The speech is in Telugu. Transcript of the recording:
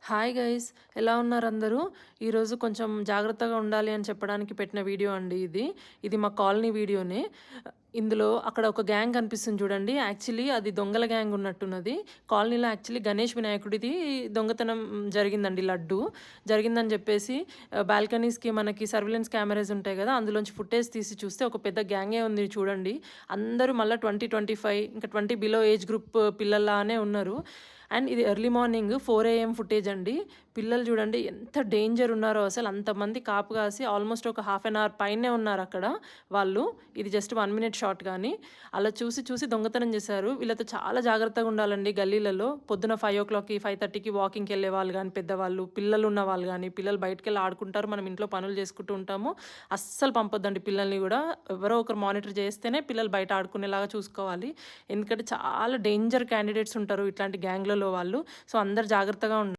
హాయ్ గైస్, ఎలా ఉన్నారు అందరూ? ఈరోజు కొంచెం జాగ్రత్తగా ఉండాలి అని చెప్పడానికి పెట్టిన వీడియో అండి ఇది. ఇది మా కాలనీ వీడియోనే. ఇందులో అక్కడ ఒక గ్యాంగ్ కనిపిస్తుంది చూడండి. యాక్చువల్లీ అది దొంగల గ్యాంగ్ ఉన్నట్టున్నది. కాలనీలో యాక్చువల్లీ గణేష్ వినాయకుడిది దొంగతనం జరిగిందండి, లడ్డు జరిగిందని చెప్పేసి బాల్కనీస్కి మనకి సర్విలెన్స్ కెమెరాస్ ఉంటాయి కదా, అందులోంచి ఫుటేజ్ తీసి చూస్తే ఒక పెద్ద గ్యాంగే ఉంది చూడండి. అందరూ మళ్ళీ 20-25 ఇంకా 20 బిలో ఏజ్ గ్రూప్ పిల్లల్లానే ఉన్నారు. అండ్ ఇది ఎర్లీ మార్నింగ్ 4 AM ఫుటేజ్ అండి. పిల్లలు చూడండి ఎంత డేంజర్ ఉన్నారో అసలు. అంతమంది కాపు కాసి ఆల్మోస్ట్ ఒక హాఫ్ అన్ అవర్ పైనే ఉన్నారు అక్కడ వాళ్ళు. ఇది జస్ట్ 1 minute షాట్. కానీ అలా చూసి చూసి దొంగతనం చేశారు. వీళ్ళతో చాలా జాగ్రత్తగా ఉండాలండి. గల్లీలలో పొద్దున 5 o'clockకి 5:30కి వాకింగ్కి వెళ్ళే వాళ్ళు కానీ, పెద్దవాళ్ళు, పిల్లలు ఉన్న వాళ్ళు కానీ, పిల్లలు బయటకు వెళ్ళి ఆడుకుంటారు, మనం ఇంట్లో పనులు చేసుకుంటూ ఉంటాము. అస్సలు పంపొద్దండి పిల్లల్ని కూడా. ఎవరో ఒకరు మానిటర్ చేస్తేనే పిల్లలు బయట ఆడుకునేలాగా చూసుకోవాలి. ఎందుకంటే చాలా డేంజర్ క్యాండిడేట్స్ ఉంటారు ఇట్లాంటి గ్యాంగ్లలో వాళ్ళు. సో అందరు జాగ్రత్తగా ఉండాలి.